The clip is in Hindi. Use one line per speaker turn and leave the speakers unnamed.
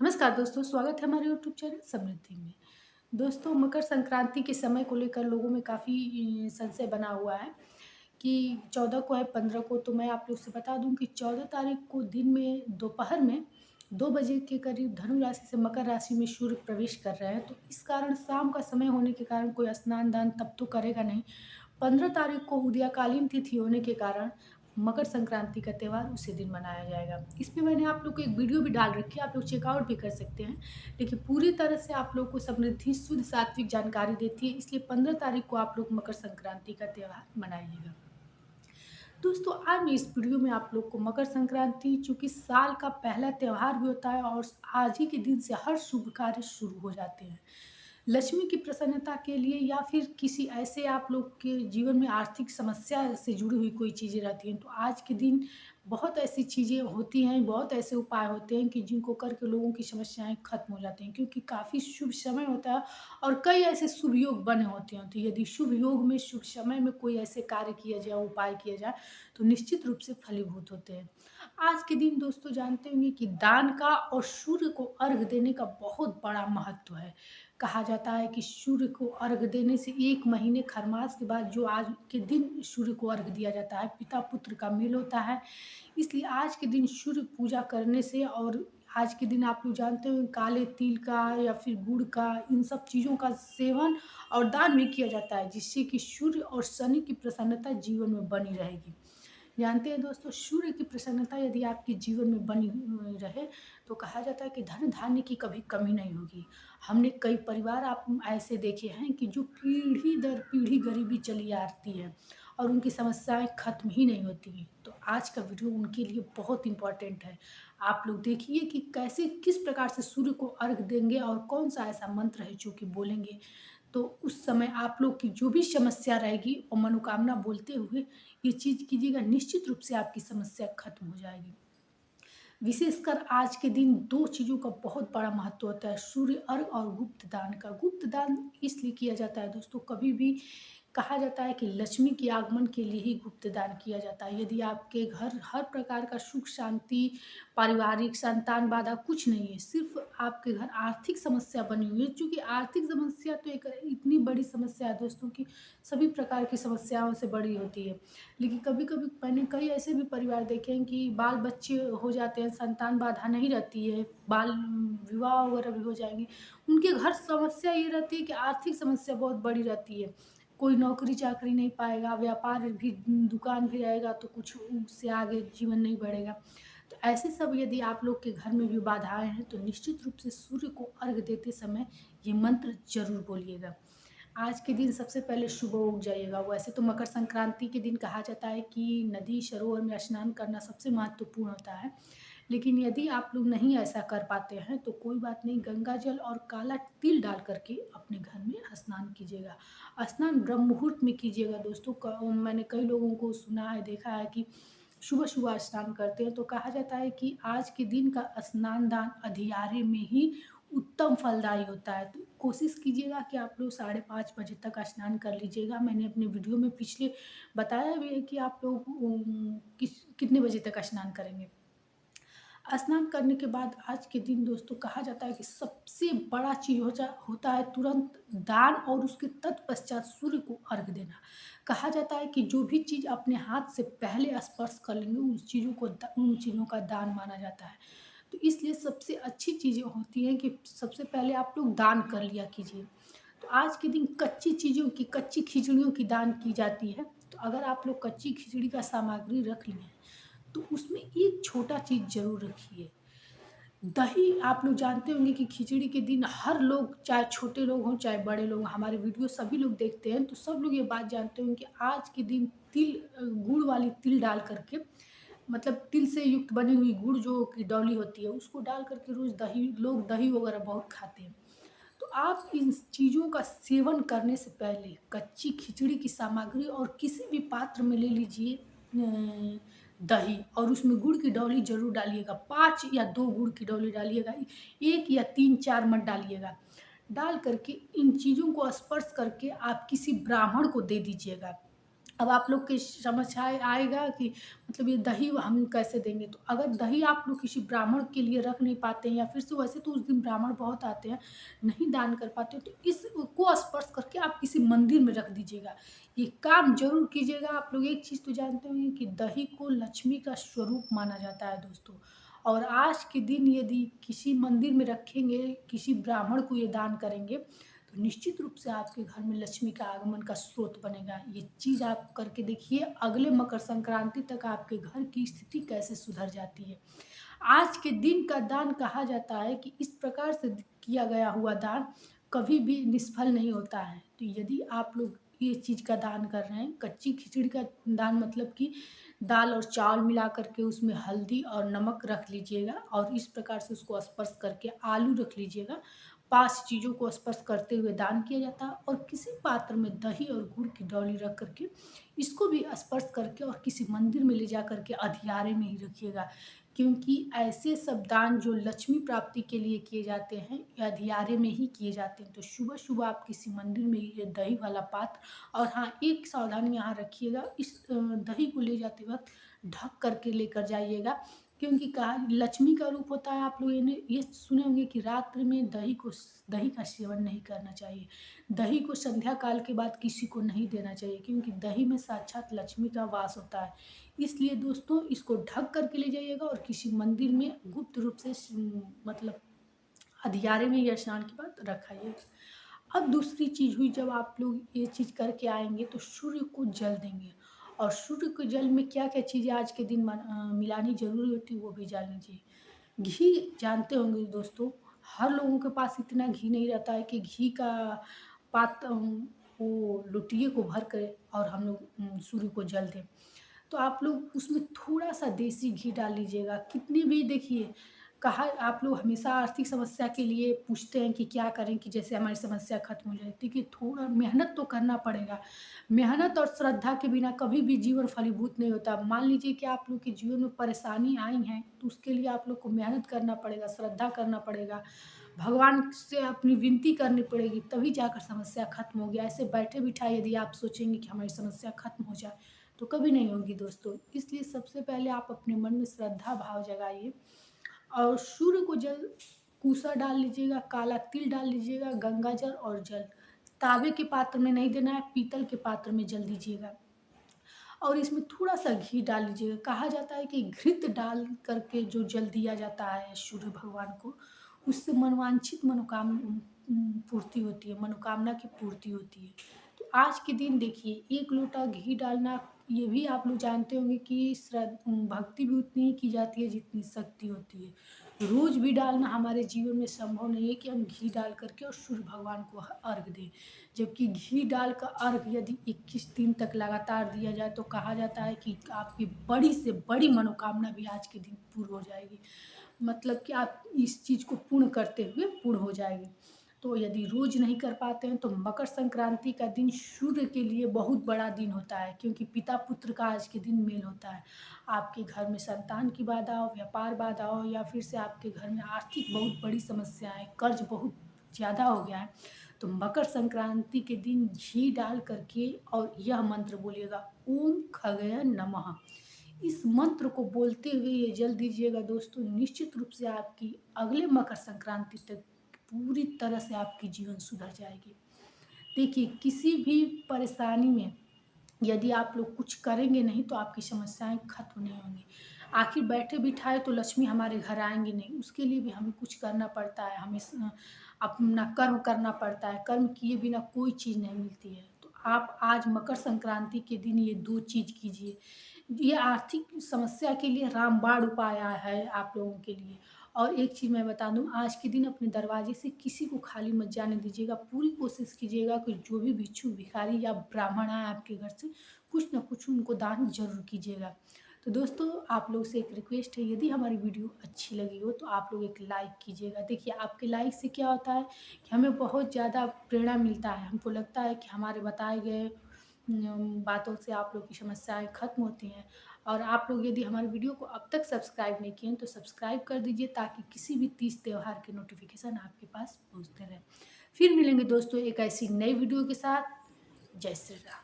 नमस्कार दोस्तों, स्वागत है हमारे यूट्यूब चैनल समृद्धि में। दोस्तों, मकर संक्रांति के समय को लेकर लोगों में काफ़ी संशय बना हुआ है कि 14 को है 15 को। तो मैं आप लोग से बता दूं कि 14 तारीख को दिन में दोपहर में 2 बजे के करीब धनु राशि से मकर राशि में सूर्य प्रवेश कर रहे हैं। तो इस कारण शाम का समय होने के कारण कोई स्नान दान तब तो करेगा नहीं। 15 तारीख को उदयकालीन तिथि होने के कारण मकर संक्रांति का त्यौहार उसी दिन मनाया जाएगा। इसमें मैंने आप लोग को एक वीडियो भी डाल रखी है, आप लोग चेकआउट भी कर सकते हैं। देखिए, पूरी तरह से आप लोग को समृद्धि शुद्ध सात्विक जानकारी देती है, इसलिए 15 तारीख को आप लोग मकर संक्रांति का त्यौहार मनाइएगा। दोस्तों, आज मैं इस वीडियो में आप लोग को मकर संक्रांति चूँकि साल का पहला त्योहार भी होता है और आज ही के दिन से हर शुभ कार्य शुरू हो जाते हैं। लक्ष्मी की प्रसन्नता के लिए या फिर किसी ऐसे आप लोग के जीवन में आर्थिक समस्या से जुड़ी हुई कोई चीज़ें रहती हैं, तो आज के दिन बहुत ऐसी चीज़ें होती हैं, बहुत ऐसे उपाय होते हैं कि जिनको करके लोगों की समस्याएँ खत्म हो जाती हैं, क्योंकि काफ़ी शुभ समय होता है और कई ऐसे शुभ योग बने होते हैं। तो यदि शुभ योग में, शुभ समय में कोई ऐसे कार्य किया जाए, उपाय किया जाए, तो निश्चित रूप से फलीभूत होते हैं। आज के दिन दोस्तों जानते होंगे कि दान का और सूर्य को अर्घ देने का बहुत बड़ा महत्व है। कहा जाता है कि सूर्य को अर्घ देने से 1 महीने खरमास के बाद जो आज के दिन सूर्य को अर्घ दिया जाता है, पिता-पुत्र का मेल होता है। इसलिए आज के दिन सूर्य पूजा करने से और आज के दिन आप लोग जानते हो काले तिल का या फिर गुड़ का, इन सब चीज़ों का सेवन और दान भी किया जाता है, जिससे कि सूर्य और शनि की प्रसन्नता जीवन में बनी रहेगी। जानते हैं दोस्तों, सूर्य की प्रसन्नता यदि आपके जीवन में बनी रहे, तो कहा जाता है कि धन धान्य की कभी कमी नहीं होगी। हमने कई परिवार आप ऐसे देखे हैं कि जो पीढ़ी दर पीढ़ी गरीबी चली आती है और उनकी समस्याएं खत्म ही नहीं होती हैं। तो आज का वीडियो उनके लिए बहुत इम्पोर्टेंट है। आप लोग देखिए कि कैसे किस प्रकार से सूर्य को अर्घ देंगे और कौन सा ऐसा मंत्र है जो कि बोलेंगे, तो उस समय आप लोग की जो भी समस्या रहेगी और मनोकामना बोलते हुए ये चीज़ कीजिएगा, निश्चित रूप से आपकी समस्या खत्म हो जाएगी। विशेषकर आज के दिन 2 चीज़ों का बहुत बड़ा महत्व होता है, सूर्य अर्घ और गुप्त दान का। गुप्त दान इसलिए किया जाता है दोस्तों, कभी भी कहा जाता है कि लक्ष्मी के आगमन के लिए ही गुप्त दान किया जाता है। यदि आपके घर हर प्रकार का सुख शांति, पारिवारिक, संतान बाधा कुछ नहीं है, सिर्फ़ आपके घर आर्थिक समस्या बनी हुई है, चूँकि आर्थिक समस्या तो एक इतनी बड़ी समस्या है दोस्तों कि सभी प्रकार की समस्याओं से बड़ी होती है। लेकिन कभी-कभी मैंने कई ऐसे भी परिवार देखे हैं कि बाल-बच्चे हो जाते हैं, संतान बाधा नहीं रहती है, बाल विवाह वगैरह भी हो जाएँगे। उनके घर समस्या ये रहती है कि आर्थिक समस्या बहुत बड़ी रहती है। कोई नौकरी-चाकरी नहीं पाएगा, व्यापार भी दुकान भी रहेगा तो कुछ उससे आगे जीवन नहीं बढ़ेगा। तो ऐसे सब यदि आप लोग के घर में भी बाधाएँ हैं, तो निश्चित रूप से सूर्य को अर्घ देते समय ये मंत्र ज़रूर बोलिएगा। आज के दिन सबसे पहले सुबह उग जाइएगा। वैसे तो मकर संक्रांति के दिन कहा जाता है कि नदी, सरोवर में स्नान करना सबसे महत्वपूर्ण होता है। लेकिन यदि आप लोग नहीं ऐसा कर पाते हैं, तो कोई बात नहीं, गंगा जल और काला तिल डाल कर के अपने घर में स्नान कीजिएगा। स्नान ब्रह्म मुहूर्त में कीजिएगा दोस्तों। मैंने कई लोगों को सुना है, देखा है कि सुबह-सुबह स्नान करते हैं, तो कहा जाता है कि आज के दिन का स्नान दान अंधियारे में ही उत्तम फलदायी होता है। तो कोशिश कीजिएगा कि आप लोग 5:30 बजे तक स्नान कर लीजिएगा। मैंने अपने वीडियो में पिछले बताया भी है कि आप लोग कितने बजे तक स्नान करेंगे। स्नान करने के बाद आज के दिन दोस्तों कहा जाता है कि सबसे बड़ा चीज़ होता है तुरंत दान और उसके तत्पश्चात सूर्य को अर्घ देना। कहा जाता है कि जो भी चीज़ अपने हाथ से पहले स्पर्श कर लेंगे उन चीज़ों का दान माना जाता है। तो इसलिए सबसे अच्छी चीज़ें होती हैं कि सबसे पहले आप लोग दान कर लिया कीजिए। तो आज के दिन कच्ची चीज़ों की, कच्ची खिचड़ियों की दान की जाती है। तो अगर आप लोग कच्ची खिचड़ी का सामग्री रख लिए हैं, तो उसमें एक छोटा चीज़ ज़रूर रखिए। दही आप लोग जानते होंगे कि खिचड़ी के दिन हर लोग, चाहे छोटे लोग हों, चाहे बड़े लोग, हमारे वीडियो सभी लोग देखते हैं, तो सब लोग ये बात जानते होंगे कि आज के दिन गुड़ वाली तिल डाल कर के, मतलब तिल से युक्त बनी हुई गुड़ जो कि डौली होती है, उसको डाल कर के रोज़ दही वगैरह बहुत खाते हैं। तो आप इन चीज़ों का सेवन करने से पहले कच्ची खिचड़ी की सामग्री और किसी भी पात्र में ले लीजिए दही, और उसमें गुड़ की डौली ज़रूर डालिएगा। 5 या 2 गुड़ की डौली डालिएगा, 1 या 3-4 मत डालिएगा। डाल कर के इन चीज़ों को स्पर्श करके आप किसी ब्राह्मण को दे दीजिएगा। अब आप लोग की समझ आएगा कि मतलब ये दही हम कैसे देंगे। तो अगर दही आप लोग किसी ब्राह्मण के लिए रख नहीं पाते हैं, या फिर से वैसे तो उस दिन ब्राह्मण बहुत आते हैं, नहीं दान कर पाते हो, तो इसको स्पर्श करके आप किसी मंदिर में रख दीजिएगा। ये काम ज़रूर कीजिएगा। आप लोग एक चीज़ तो जानते होंगे कि दही को लक्ष्मी का स्वरूप माना जाता है दोस्तों। और आज के दिन यदि किसी मंदिर में रखेंगे, किसी ब्राह्मण को ये दान करेंगे, तो निश्चित रूप से आपके घर में लक्ष्मी का आगमन का स्रोत बनेगा। ये चीज़ आप करके देखिए, अगले मकर संक्रांति तक आपके घर की स्थिति कैसे सुधर जाती है। आज के दिन का दान कहा जाता है कि इस प्रकार से किया गया हुआ दान कभी भी निष्फल नहीं होता है। तो यदि आप लोग ये चीज़ का दान कर रहे हैं, कच्ची खिचड़ी का दान मतलब कि दाल और चावल मिला करके उसमें हल्दी और नमक रख लीजिएगा, और इस प्रकार से उसको स्पर्श करके आलू रख लीजिएगा। 5 चीज़ों को स्पर्श करते हुए दान किया जाता है, और किसी पात्र में दही और गुड़ की डौली रख करके इसको भी स्पर्श करके और किसी मंदिर में ले जा करके अधियारे में ही रखिएगा। क्योंकि ऐसे सब दान जो लक्ष्मी प्राप्ति के लिए किए जाते हैं, ये अधियारे में ही किए जाते हैं। तो सुबह-सुबह आप किसी मंदिर में ये दही वाला पात्र, और हाँ, एक सावधानी यहाँ रखिएगा, इस दही को ले जाते वक़्त ढक करके लेकर जाइएगा। क्योंकि कहा लक्ष्मी का रूप होता है, आप लोग ये सुने होंगे कि रात्रि में दही का सेवन नहीं करना चाहिए। दही को संध्या काल के बाद किसी को नहीं देना चाहिए, क्योंकि दही में साक्षात लक्ष्मी का वास होता है। इसलिए दोस्तों, इसको ढक करके ले जाइएगा और किसी मंदिर में गुप्त रूप से मतलब अधियारे में या स्नान के बाद रखाइएगा। अब दूसरी चीज़ हुई, जब आप लोग ये चीज़ करके आएँगे तो सूर्य को जल देंगे, और सूर्य के जल में क्या-क्या चीज़ें आज के दिन मिलानी ज़रूरी होती है, वो भी जान लीजिए। घी जानते होंगे दोस्तों, हर लोगों के पास इतना घी नहीं रहता है कि घी का वो लोटिये को भर के और हम लोग सूर्य को जल दें। तो आप लोग उसमें थोड़ा-सा देसी घी डाल लीजिएगा। कितनी भी देखिए, कहा आप लोग हमेशा आर्थिक समस्या के लिए पूछते हैं कि क्या करें कि जैसे हमारी समस्या खत्म हो जाए। देखिए, थोड़ा मेहनत तो करना पड़ेगा। मेहनत और श्रद्धा के बिना कभी भी जीवन फलीभूत नहीं होता। मान लीजिए कि आप लोग के जीवन में परेशानी आई हैं, तो उसके लिए आप लोग को मेहनत करना पड़ेगा, श्रद्धा करना पड़ेगा, भगवान से अपनी विनती करनी पड़ेगी, तभी जाकर समस्या खत्म होगी। ऐसे बैठे-बिठाए यदि आप सोचेंगे कि हमारी समस्या खत्म हो जाए, तो कभी नहीं होगी दोस्तों। इसलिए सबसे पहले आप अपने मन में श्रद्धा भाव जगाइए, और सूर्य को जल कूसा डाल लीजिएगा, काला तिल डाल लीजिएगा, गंगा जल और जल। तांबे के पात्र में नहीं देना है, पीतल के पात्र में जल दीजिएगा, और इसमें थोड़ा-सा घी डाल लीजिएगा। कहा जाता है कि घृत डाल करके जो जल दिया जाता है सूर्य भगवान को, उससे मनोवांछित पूर्ति होती है, मनोकामना की पूर्ति होती है। तो आज के दिन देखिए, 1 लोटा घी डालना, ये भी आप लोग जानते होंगे कि भक्ति भी उतनी ही की जाती है जितनी शक्ति होती है। रोज़ भी डालना हमारे जीवन में संभव नहीं है कि हम घी डाल कर के और सूर्य भगवान को अर्घ दें। जबकि घी डाल का अर्घ यदि 21 दिन तक लगातार दिया जाए, तो कहा जाता है कि आपकी बड़ी से बड़ी मनोकामना भी आज के दिन पूर्ण हो जाएगी। मतलब कि आप इस चीज़ को पूर्ण करते हुए पूर्ण हो जाएगी। तो यदि रोज़ नहीं कर पाते हैं, तो मकर संक्रांति का दिन सूर्य के लिए बहुत बड़ा दिन होता है, क्योंकि पिता-पुत्र का आज के दिन मेल होता है। आपके घर में संतान की बाधा हो, व्यापार बाधा हो, या फिर से आपके घर में आर्थिक बहुत बड़ी समस्याएँ, कर्ज़ बहुत ज़्यादा हो गया है, तो मकर संक्रांति के दिन घी डाल करके और यह मंत्र बोलिएगा, ओम खगय नमः। इस मंत्र को बोलते हुए ये जल दीजिएगा दोस्तों, निश्चित रूप से आपकी अगले मकर संक्रांति तक पूरी तरह से आपकी जीवन सुधर जाएगी। देखिए, किसी भी परेशानी में यदि आप लोग कुछ करेंगे नहीं, तो आपकी समस्याएँ खत्म नहीं होंगी। आखिर बैठे-बिठाए तो लक्ष्मी हमारे घर आएँगी नहीं, उसके लिए भी हमें कुछ करना पड़ता है, हमें अपना कर्म करना पड़ता है, कर्म किए बिना कोई चीज़ नहीं मिलती है। तो आप आज मकर संक्रांति के दिन ये 2 चीज़ कीजिए। ये आर्थिक समस्या के लिए रामबाण उपाय है आप लोगों के लिए। और एक चीज़ मैं बता दूँ, आज के दिन अपने दरवाजे से किसी को खाली मत जाने दीजिएगा। पूरी कोशिश कीजिएगा कि जो भी भिक्षु, भिखारी या ब्राह्मण आए आपके घर से, कुछ न कुछ उनको दान ज़रूर कीजिएगा। तो दोस्तों, आप लोग से एक रिक्वेस्ट है, यदि हमारी वीडियो अच्छी लगी हो तो आप लोग एक लाइक कीजिएगा। देखिए, आपके लाइक से क्या होता है कि हमें बहुत ज़्यादा प्रेरणा मिलता है। हमको लगता है कि हमारे बताए गए बातों से आप लोग की समस्याएँ खत्म होती हैं। और आप लोग यदि हमारी वीडियो को अब तक सब्सक्राइब नहीं किए हैं, तो सब्सक्राइब कर दीजिए, ताकि किसी भी तीज त्योहार के नोटिफ़िकेशन आपके पास पहुँचते रहें। फिर मिलेंगे दोस्तों एक ऐसी नई वीडियो के साथ। जय श्री राम।